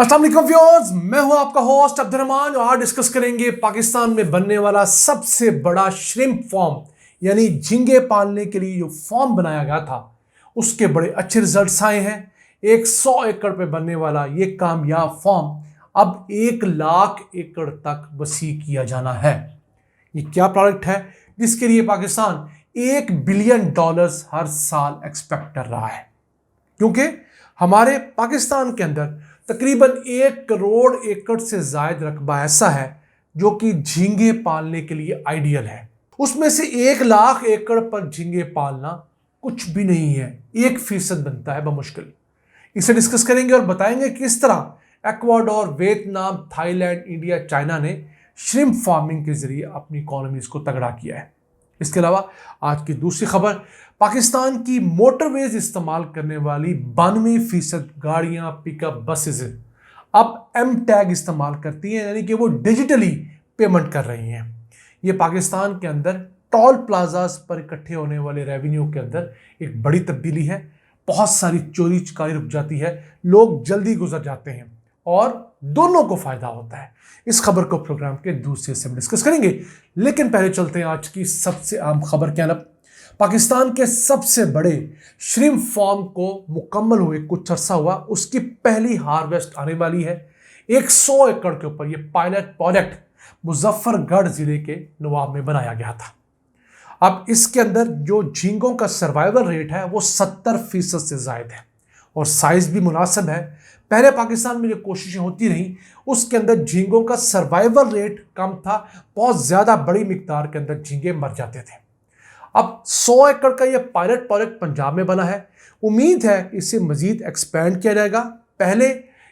अस्सलाम वालेकुम व्यूअर्स, मैं हूं आपका होस्ट अब्दुर्रहमान और आज डिस्कस करेंगे पाकिस्तान में बनने वाला सबसे बड़ा श्रिम्प फार्म यानी झींगे पालने के लिए जो फार्म बनाया गया था उसके बड़े अच्छे रिजल्ट्स आए हैं। 100 एकड़ पे बनने वाला ये कामयाब फार्म अब 1 लाख एकड़ तक वसी किया जाना है। ये क्या प्रोडक्ट है जिसके लिए पाकिस्तान $1 बिलियन हर साल एक्सपेक्ट कर रहा है, क्योंकि हमारे पाकिस्तान के अंदर तकरीबन 1 करोड़ एकड़ से जायद रकबा ऐसा है जो कि झींगे पालने के लिए आइडियल है। उसमें से 1 लाख एकड़ पर झींगे पालना कुछ भी नहीं है, 1% बनता है बमुश्किल। इसे डिस्कस करेंगे और बताएंगे किस तरह Ecuador, Vietnam, Thailand, India, China ने श्रिम्प फार्मिंग के जरिए अपनी इकोनॉमीज को तगड़ा किया है। इसके अलावा आज की दूसरी खबर, पाकिस्तान की मोटरवेज इस्तेमाल करने वाली 92% गाड़ियां, पिकअप, बसेस अब एम टैग इस्तेमाल करती हैं, यानी कि वो डिजिटली पेमेंट कर रही हैं। ये पाकिस्तान के अंदर टोल प्लाजास पर इकट्ठे होने वाले रेवेन्यू के अंदर एक बड़ी तब्दीली है। बहुत सारी चोरी चकारी रुक जाती है, लोग जल्दी गुजर जाते हैं और दोनों को फायदा होता है। इस खबर को प्रोग्राम के दूसरे हिस्से में डिस्कस करेंगे, लेकिन पहले चलते हैं आज की सबसे आम खबर के तरफ। पाकिस्तान के सबसे बड़े श्रिम्प फार्म को मुकम्मल हुए कुछ अरसा हुआ, उसकी पहली हार्वेस्ट आने वाली है। 100 एकड़ के ऊपर यह पायलट प्रोजेक्ट मुजफ्फरगढ़ जिले के नवाब में बनाया गया था। अब इसके अंदर जो झींगों का सर्वाइवल रेट है वो 70% से जायद है और साइज भी मुनासिब है। पहले पाकिस्तान में जो कोशिशें होती रहीं उसके अंदर झींगों का सर्वाइवल रेट कम था, बहुत ज़्यादा बड़ी मिकदार के अंदर झींगे मर जाते थे। अब 100 एकड़ का यह पायलट प्रोजेक्ट पंजाब में बना है। उम्मीद है इसे मजीद एक्सपेंड किया जाएगा। पहले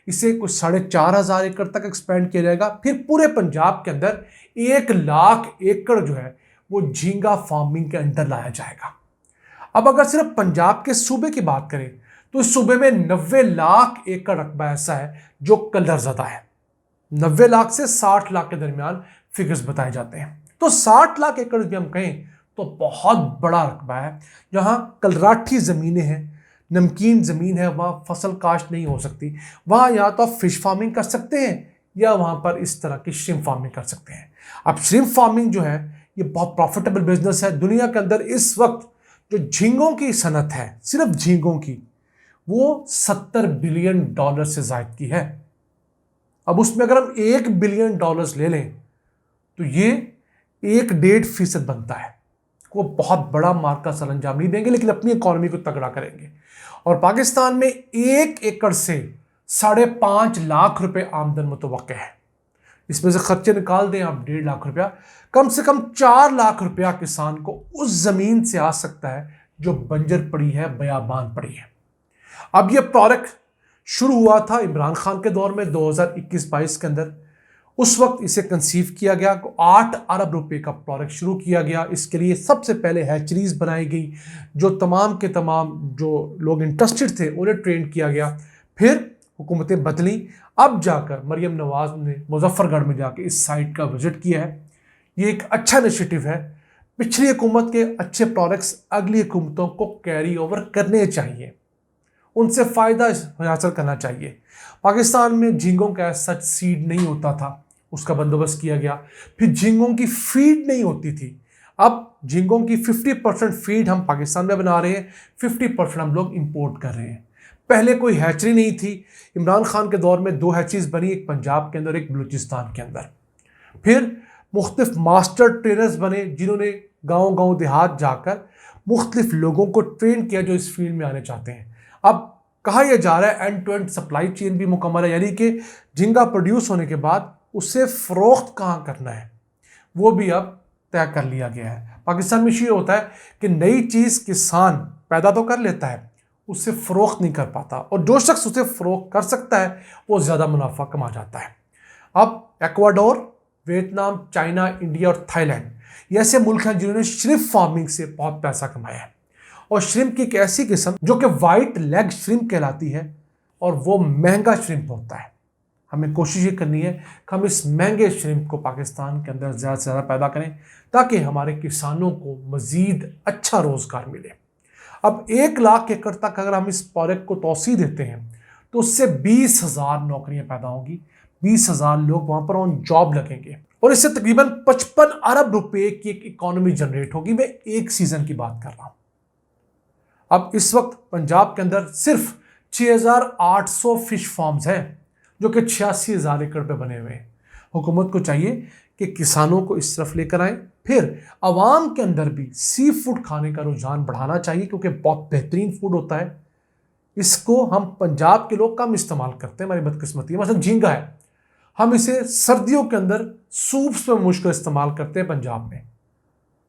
इसे कुछ 4,500 एकड़ तक एक्सपेंड किया जाएगा, फिर पूरे पंजाब के अंदर 1 लाख एकड़ जो है वो झींगा फार्मिंग के अंदर लाया जाएगा। अब अगर सिर्फ पंजाब के सूबे की बात करें तो इस सूबे में 90 लाख एकड़ रकबा ऐसा है जो कलरज़दा है। 90 लाख से 60 लाख के दरमियान फिगर्स बताए जाते हैं। तो 60 लाख एकड़ भी हम कहें तो बहुत बड़ा रकबा है, जहां कलराठी ज़मीनें हैं, नमकीन ज़मीन है, वहाँ फसल काश्त नहीं हो सकती। वहाँ या तो आप फिश फार्मिंग कर सकते हैं या वहाँ पर इस तरह की श्रिम्प फार्मिंग कर सकते हैं। अब श्रिम्प फार्मिंग जो है ये बहुत प्रॉफिटेबल बिजनेस है। दुनिया के अंदर इस वक्त जो झींगों की सनत है, सिर्फ झींगों की, वो $70 बिलियन से जायद की है। अब उसमें अगर हम $1 बिलियन ले लें तो ये 1.5% बनता है। वो बहुत बड़ा मार्का सरंजाम नहीं देंगे, लेकिन अपनी इकोनॉमी को तगड़ा करेंगे। और पाकिस्तान में 1 एकड़ से 5.5 लाख रुपए आमदन मुतवक्के है। इसमें से खर्चे निकाल दें आप 1.5 लाख रुपया, कम से कम 4 लाख रुपया किसान को उस जमीन से आ सकता है जो बंजर पड़ी है, बयाबान पड़ी है। अब यह प्रोजेक्ट शुरू हुआ था इमरान खान के दौर में 2021-22 के अंदर। उस वक्त इसे कंसीव किया गया, 8 अरब रुपए का प्रोजेक्ट शुरू किया गया। इसके लिए सबसे पहले हैचरीज बनाई गई, जो तमाम के तमाम जो लोग इंटरेस्टेड थे उन्हें ट्रेन किया गया। फिर हुकूमतें बदली, अब जाकर मरियम नवाज ने मुजफ्फरगढ़ में जाकर इस साइट का विजिट किया है। ये एक अच्छा इनिशिएटिव है। पिछली हुकूमत के अच्छे प्रोडक्ट्स अगली हुकूमतों को कैरी ओवर करने चाहिए, उनसे फ़ायदा हासिल करना चाहिए। पाकिस्तान में झींगों का सच सीड नहीं होता था, उसका बंदोबस्त किया गया। फिर झींगों की फीड नहीं होती थी, अब झींगों की 50% फीड हम पाकिस्तान में बना रहे हैं, 50% हम लोग इंपोर्ट कर रहे हैं। पहले कोई हैचरी नहीं थी। इमरान खान के दौर में 2 हैचरीज बनी, एक पंजाब के अंदर, एक बलूचिस्तान के अंदर। फिर मुख्तलिफ मास्टर ट्रेनर्स बने जिन्होंने गाँव गाँव देहात जाकर मुख्तलिफ लोगों को ट्रेन किया जो इस फील्ड में आने चाहते हैं। अब कहा यह जा रहा है end to end supply chain भी मुकम्मल है, यानी कि झींगा प्रोड्यूस होने के बाद उसे फ़रोख्त कहाँ करना है वो भी अब तय कर लिया गया है। पाकिस्तान में ये होता है कि नई चीज़ किसान पैदा तो कर लेता है, उससे फ़रोख्त नहीं कर पाता, और जो शख्स उसे फ़रोख्त कर सकता है वो ज़्यादा मुनाफा कमा जाता है। अब इक्वाडोर, वियतनाम, चाइना, इंडिया और थाईलैंड ये ऐसे मुल्क हैं जिन्होंने श्रिम्प फार्मिंग से बहुत पैसा कमाया है। और श्रिम्प की एक ऐसी किस्म जो कि वाइट लेग श्रिम्प कहलाती है और वो महंगा श्रिम्प होता है। हमें कोशिश ये करनी है कि हम इस महंगे श्रिम्प को पाकिस्तान के अंदर ज़्यादा से ज़्यादा पैदा करें ताकि हमारे किसानों को मज़ीद अच्छा रोज़गार मिले। अब 1 लाख एकड़ तक अगर हम इस प्रोजेक्ट को तोसी देते हैं तो उससे 20,000 नौकरियां पैदा होंगी, 20,000 लोग वहां पर ऑन जॉब लगेंगे और इससे तकरीबन 55 अरब रुपए की एक इकोनॉमी जनरेट होगी। मैं एक सीजन की बात कर रहा हूं। अब इस वक्त पंजाब के अंदर सिर्फ 6,800 फिश फार्म्स हैं जो कि 86,000 एकड़ पे बने हुए हैं। हुकूमत को चाहिए कि किसानों को इस तरफ लेकर आए, फिर आवाम के अंदर भी सी फूड खाने का रुझान बढ़ाना चाहिए क्योंकि बहुत बेहतरीन फूड होता है। इसको हम पंजाब के लोग कम इस्तेमाल करते हैं, हमारी बदकिस्मती है। मतलब झींगा है, हम इसे सर्दियों के अंदर सूप्स में मुश्किल इस्तेमाल करते हैं पंजाब में।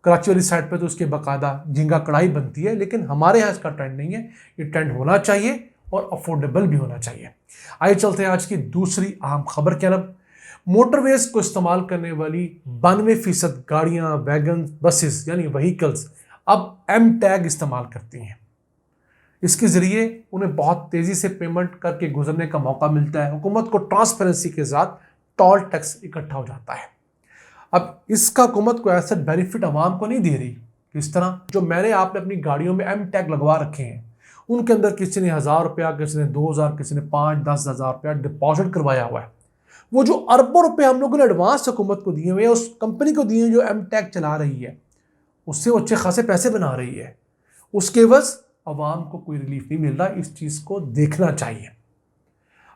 कराची वाली साइड पे तो उसकी बाकायदा झींगा कढ़ाई बनती है, लेकिन हमारे यहाँ इसका ट्रेंड नहीं है। ये ट्रेंड होना चाहिए और अफोर्डेबल भी होना चाहिए। आइए चलते हैं आज की दूसरी अहम खबर की तरफ। मोटरवेज को इस्तेमाल करने वाली 92% गाड़ियां, वैगन, बसेस यानी व्हीकल्स अब एम टैग इस्तेमाल करती हैं। इसके जरिए उन्हें बहुत तेजी से पेमेंट करके गुजरने का मौका मिलता है। हुकूमत को ट्रांसपेरेंसी के साथ टोल टैक्स इकट्ठा हो जाता है। अब इसका हुकूमत को ऐसा बेनिफिट आवाम को नहीं दे रही। किस तरह? जो मैंने आपने अपनी गाड़ियों में एम टैग लगवा रखे हैं, उनके अंदर किसी ने 1,000 रुपया, किसी ने 2,000, किसी ने 5-10,000 रुपया डिपॉजिट करवाया हुआ है। वो जो अरबों रुपए हम लोगों ने एडवांस हुकूमत को दिए हुए हैं, उस कंपनी को दिए जो एम टैग चला रही है, उससे वो अच्छे खासे पैसे बना रही है। उसके एवज अवाम को कोई रिलीफ नहीं मिल रहा। इस चीज़ को देखना चाहिए।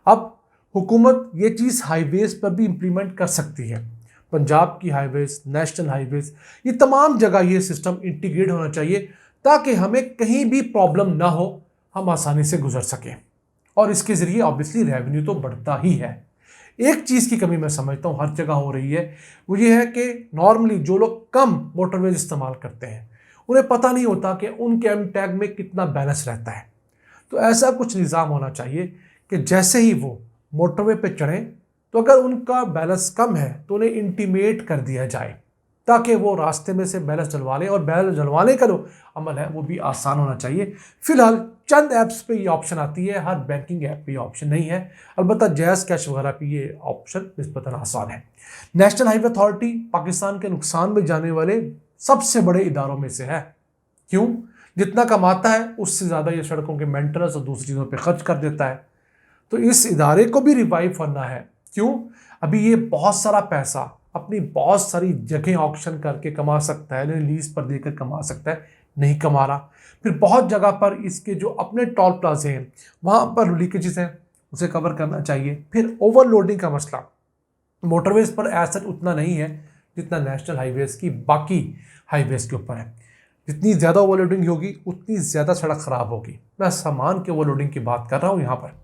अब हुकूमत ये चीज़ हाईवेज पर भी इंप्लीमेंट कर सकती है। पंजाब की हाईवेज, नेशनल हाईवेज, ये तमाम जगह ये सिस्टम इंटीग्रेट होना चाहिए ताकि हमें कहीं भी प्रॉब्लम ना हो, हम आसानी से गुजर सकें। और इसके ज़रिए ऑब्वियसली रेवेन्यू तो बढ़ता ही है। एक चीज़ की कमी मैं समझता हूँ हर जगह हो रही है, वो ये है कि नॉर्मली जो लोग कम मोटरवेज इस्तेमाल करते हैं उन्हें पता नहीं होता कि उनके एम टैग में कितना बैलेंस रहता है। तो ऐसा कुछ निज़ाम होना चाहिए कि जैसे ही वो मोटरवे पे चढ़ें तो अगर उनका बैलेंस कम है तो उन्हें इंटीमेट कर दिया जाए ताकि वो रास्ते में से बैलेंस डलवा लें। और बैलेंस डलवाने का जो अमल है वो भी आसान होना चाहिए। फिलहाल चंद ऐप्स पे ये ऑप्शन आती है, हर बैंकिंग ऐप पे ये ऑप्शन नहीं है। अलबत्ता जैज़ कैश वगैरह पे ये ऑप्शन निस्बतन आसान है। नेशनल हाईवे अथॉरिटी पाकिस्तान के नुकसान में जाने वाले सबसे बड़े इदारों में से है। क्यों? जितना कमाता है उससे ज़्यादा ये सड़कों के मेंटेनेंस और दूसरी चीज़ों पर खर्च कर देता है। तो इस इदारे को भी रिवाइव करना है। क्यों? अभी ये बहुत सारा पैसा अपनी बहुत सारी जगह ऑक्शन करके कमा सकता है, लीज पर देकर कमा सकता है, नहीं कमा रहा। फिर बहुत जगह पर इसके जो अपने टोल प्लाजे हैं वहाँ पर लीकेजेस हैं, उसे कवर करना चाहिए। फिर ओवरलोडिंग का मसला मोटरवेज पर एसेट उतना नहीं है जितना नेशनल हाईवेज की बाकी हाईवेज के ऊपर है। जितनी ज़्यादा ओवरलोडिंग होगी उतनी ज़्यादा सड़क ख़राब होगी। मैं सामान के ओवरलोडिंग की बात कर रहा हूँ यहाँ पर।